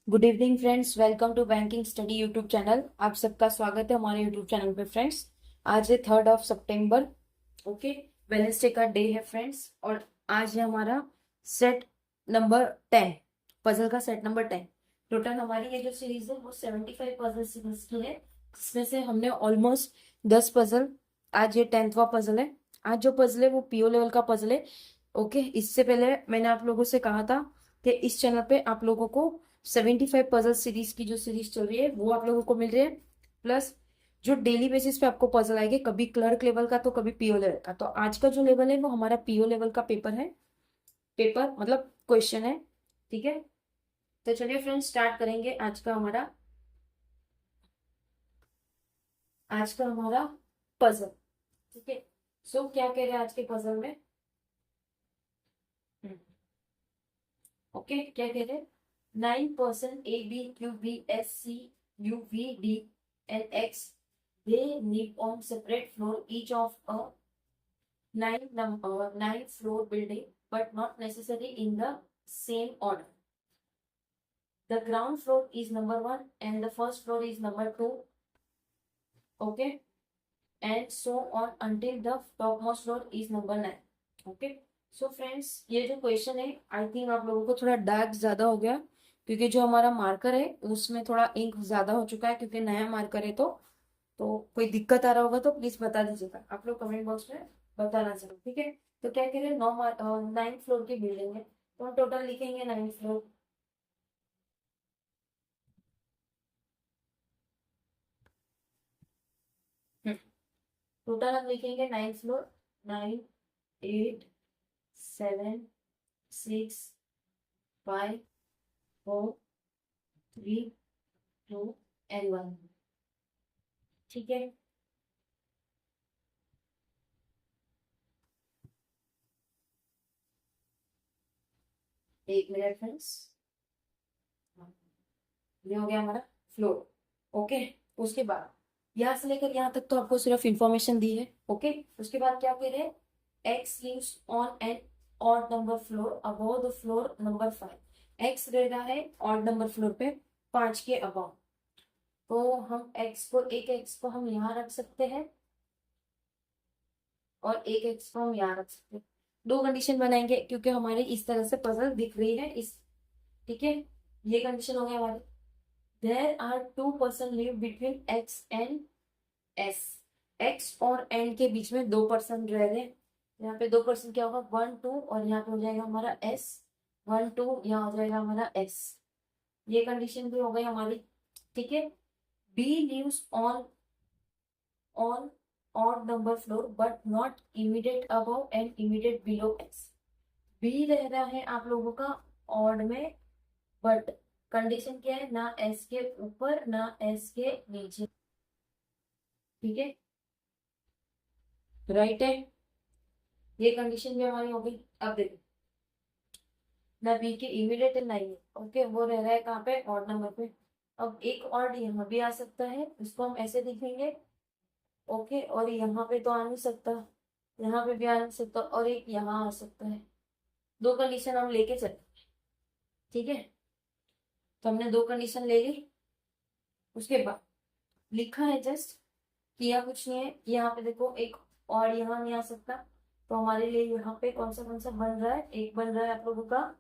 Good evening friends, welcome to banking study YouTube channel. आप सबका स्वागत है हमारे यूट्यूब चैनल पे फ्रेंड्स। आज है 3 सितंबर। ओके, वेडनेसडे का डे है फ्रेंड्स। और आज है हमारा सेट नंबर 10, पजल का सेट नंबर 10। टोटल हमारी ये जो सीरीज है वो 75 पजल सीरीज की है, जिसमें से हमने ऑलमोस्ट 10 पजल, आज ये 10वां पजल है। आज जो पजल है वो पीओ लेवल का पजल है। ओके, इससे पहले मैंने आप लोगों से कहा था कि इस चैनल पे आप लोगों को 75 पजल सीरीज की जो सीरीज चल रही है वो आप लोगों को मिल रही है, प्लस जो डेली बेसिस पे आपको पजल आएंगे, कभी क्लर्क लेवल का तो कभी पीओ लेवल का। तो आज का जो लेवल है वो हमारा पीओ लेवल का पेपर है, पेपर मतलब क्वेश्चन है। ठीक है, तो चलिए फ्रेंड्स स्टार्ट करेंगे आज का हमारा पजल। ठीक है, सो क्या कह रहे हैं आज के पजल में। ओके, क्या कह रहे हैं? 9 person A, B, Q, B, S, C, U, V, D and X, they live on separate floor each of a nine floor building, but not necessarily in the same order. The ground floor is number 1 and the first floor is number 2. Okay, and so on until the topmost floor is number 9. Okay, so friends ये जो question है, I think आप लोगों को थोड़ा dark ज्यादा हो गया, क्योंकि जो हमारा मार्कर है उसमें थोड़ा इंक ज्यादा हो चुका है, क्योंकि नया मार्कर है। तो कोई दिक्कत आ रहा होगा तो प्लीज बता दीजिएगा, आप लोग कमेंट बॉक्स में बताना जरूर। ठीक है, तो क्या कह रहे हैं, 9 फ्लोर की बिल्डिंग है, तो हम टोटल लिखेंगे 9 फ्लोर। टोटल हम लिखेंगे 9 फ्लोर। 9, 8, 7, 6, 5, 4, 3, 2 and 1। ठीक है, एक मिनट फ्रेंड्स, ये हो गया हमारा फ्लोर। ओके, उसके बाद यहाँ से लेकर यहाँ तक तो आपको सिर्फ इंफॉर्मेशन दी है। ओके, उसके बाद क्या कह रहे हैं, X lives on an odd number floor above the floor number 5। X रह रहा है ऑड नंबर फ्लोर पे 5 के अबव। तो हम एक्स को हम यहाँ रख सकते हैं और एक एक्स को हम यहाँ रख सकते हैं। दो कंडीशन बनाएंगे क्योंकि हमारी इस तरह से पजल दिख रही है इस। ठीक है, ये कंडीशन हो गया हमारी। There are 2 person live between X and S। X और N के बीच में 2 पर्सन रह रहे हैं। यहाँ पे 2 पर्सन क्या होगा, 1, 2, और यहाँ पे हो जाएगा हमारा S। 1, 2, यहाँ हो जाएगा हमारा S। ये कंडीशन भी हो गई हमारी। ठीक है, B lives on odd number floor but not immediate above and immediate below X। B रह रहा है आप लोगों का ऑड में, बट कंडीशन क्या है, ना एस के ऊपर ना एस के नीचे। ठीक है, राइट है, ये कंडीशन भी हमारी हो गई। अब देखो, ना बी के इमीडिएट नहीं है। ओके, वो रह रहा है कहाँ पे, ऑड नंबर पे। अब एक ऑड यहाँ भी आ सकता है, उसको हम ऐसे लिखेंगे। ओके, और यहाँ पे तो आ नहीं सकता, यहाँ पे भी आ नहीं सकता, और एक यहाँ आ सकता है। दो कंडीशन हम लेके चले। ठीक है, तो हमने दो कंडीशन ले ली। उसके बाद लिखा है जस्ट, किया कुछ नहीं है। यहाँ पे देखो एक और यहाँ नहीं आ सकता, तो हमारे लिए यहाँ पे कौन सा बन रहा है, एक बन रहा है आप लोगों का,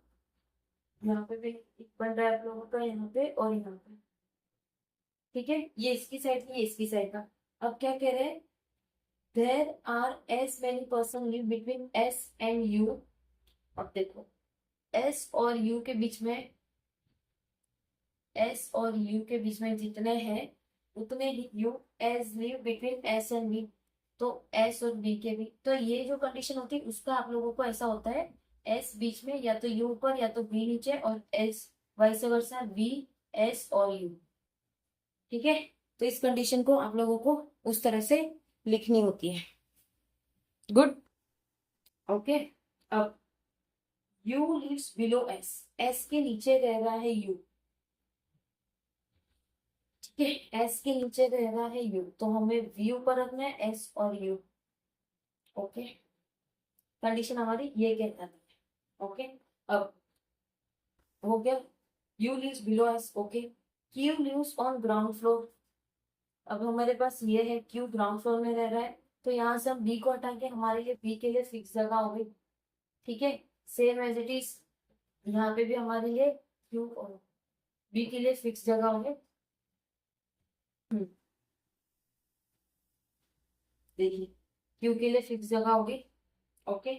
यहाँ पे भी एक बन रहा है आप लोगों का, यहाँ पे और यहाँ पे। ठीक है, ये इसकी साइड की, ये इसकी साइड का। अब क्या कह रहे हैं, there R S many person live between S and you. अब देखो, एस और यू के बीच में, एस और यू के बीच में जितने हैं उतने ही U S live between S and B. तो एस और बी के भी, तो ये जो कंडीशन होती है उसका आप लोगों को ऐसा होता है, एस बीच में, या तो यू ऊपर या तो बी नीचे, और S vice versa, B S और यू। ठीक है, तो इस कंडीशन को आप लोगों को उस तरह से लिखनी होती है। गुड। ओके, अब U lives below S, S के नीचे रह रहा है यू। ठीक है, एस के नीचे रह रहा है यू, तो हमें वी ऊपर रखना है, एस और यू। ओके, कंडीशन हमारी ये कहता है। ओके, अब हो गया। U lives below S, okay. Q lives on ground floor. अब हमारे पास ये है क्यू ग्राउंड फ्लोर में रह रहा है, तो यहाँ से हम बी को हटा के हमारे लिए बी के लिए फिक्स जगह हो गई, ठीक है। सेम एज इट इज यहाँ पे भी हमारे लिए क्यू और बी के लिए फिक्स जगह होंगे। देखिए क्यू के लिए फिक्स जगह होगी, ओके।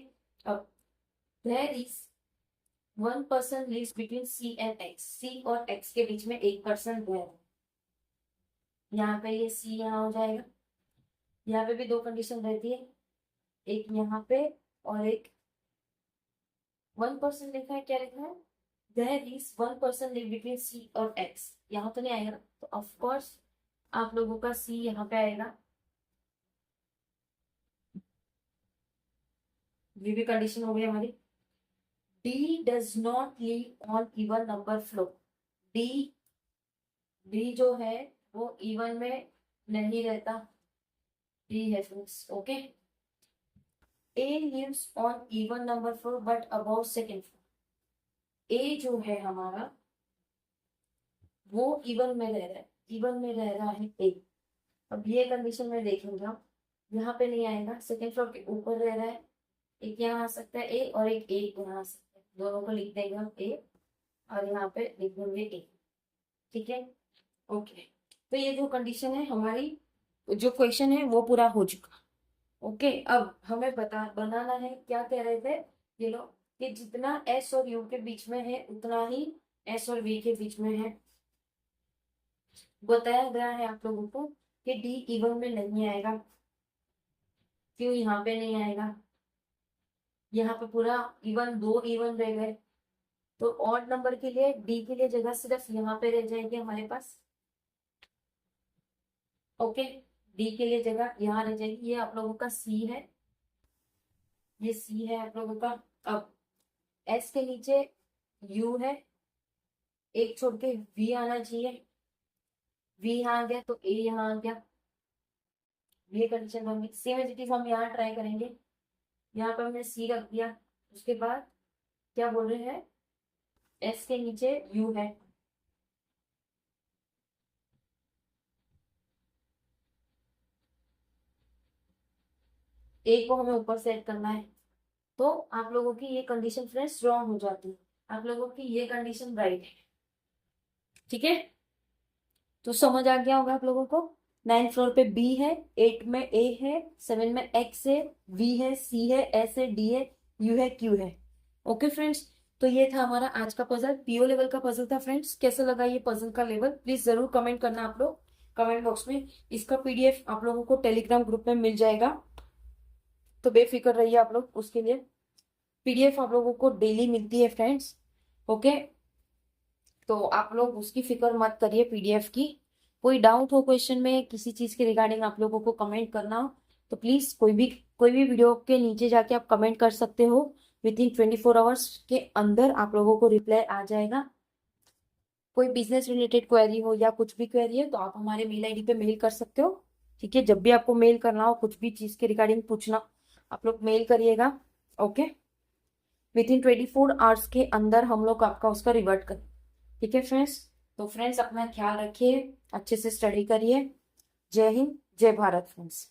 अब there is one person lives between C and X, C और एक्स के बीच में एक पर्सन है। यहाँ पे ये सी यहाँ हो जाएगा। यहाँ पे भी दो कंडीशन रहती है, एक यहाँ पे और एक वन पर्सन लिखा है, क्या लिखा है, there is one person live between C और एक्स। यहाँ तो नहीं आएगा ना, तो ऑफ कोर्स आप लोगों का सी यहाँ पे आएगा। ये भी कंडीशन हो गई हमारी। D does not live on even number floor. D D जो है वो इवन में नहीं रहता, डी है friends, okay. A lives on even number floor but about second floor. A जो है हमारा वो इवन में रह रहा है, इवन में रह रहा है ए। अब ये कंडीशन में देखेंगे हम, यहाँ पे नहीं आएगा, सेकेंड फ्लोर के ऊपर रह रहा है। एक यहाँ आ सकता है ए और एक यहाँ आ सकता है, दोनों को लिख देंगे हम ए और यहाँ पे लिख देंगे ए, ठीक है, ओके। तो ये जो कंडीशन है हमारी, जो क्वेश्चन है वो पूरा हो चुका, ओके। अब हमें बनाना है, क्या कह रहे थे ये लोग, कि जितना एस और यू के बीच में है उतना ही एस और वी के बीच में है। बताया गया है आप लोगों को कि डी इवन में नहीं आएगा, क्यों यहाँ पे नहीं आएगा, यहाँ पे पूरा इवन, दो इवन रह गए, तो ऑड नंबर के लिए डी के लिए जगह सिर्फ यहाँ पे रह जाएगी हमारे पास, ओके। डी के लिए जगह यहाँ रह जाएगी। ये आप लोगों का सी है, ये सी है आप लोगों का। अब एस के नीचे यू है, एक छोड़ के वी आना चाहिए, वी यहाँ आ गया तो ए यहाँ आ गया, ये कंडीशन होंगी। सेम एज इट इज हम यहाँ ट्राई करेंगे, यहाँ पर हमने सी रख दिया, उसके बाद क्या बोल रहे हैं, एस के नीचे यू है, ए को हमें ऊपर सेट करना है, तो आप लोगों की ये कंडीशन फ्रेंड्स रॉन्ग हो जाती है, आप लोगों की ये कंडीशन राइट है, ठीक है। तो समझ आ गया होगा आप लोगों को। 9th फ्लोर पे बी है, 8 में ए है, 7 में एक्स है, वी है, सी है, एस है, डी है, यू है, क्यू है, ओके फ्रेंड्स। तो ये था हमारा आज का पजल, पीओ लेवल का पजल था फ्रेंड्स। कैसा लगा ये पजल का लेवल, प्लीज जरूर कमेंट करना आप लोग कमेंट बॉक्स में। इसका पीडीएफ आप लोगों को टेलीग्राम ग्रुप में मिल जाएगा, तो बेफिक्र रहिए आप लोग उसके लिए। पीडीएफ आप लोगों को डेली मिलती है फ्रेंड्स, ओके। तो आप लोग उसकी फिक्र मत करिए पीडीएफ की। कोई डाउट हो क्वेश्चन में, किसी चीज के रिगार्डिंग आप लोगों को कमेंट करना हो, तो प्लीज कोई भी वीडियो के नीचे जाके आप कमेंट कर सकते हो। विद इन 24 आवर्स के अंदर आप लोगों को रिप्लाई आ जाएगा। कोई बिजनेस रिलेटेड क्वेरी हो या कुछ भी क्वेरी है तो आप हमारे मेल आईडी पे मेल कर सकते हो, ठीक है। जब भी आपको मेल करना हो, कुछ भी चीज के रिगार्डिंग पूछना, आप लोग मेल करिएगा, ओके। विद इन 24 आवर्स के अंदर हम लोग आपका उसका रिवर्ट करें, ठीक है फ्रेंड्स। तो फ्रेंड्स अपना ख्याल रखिए, अच्छे से स्टडी करिए। जय हिंद, जय भारत फ्रेंड्स।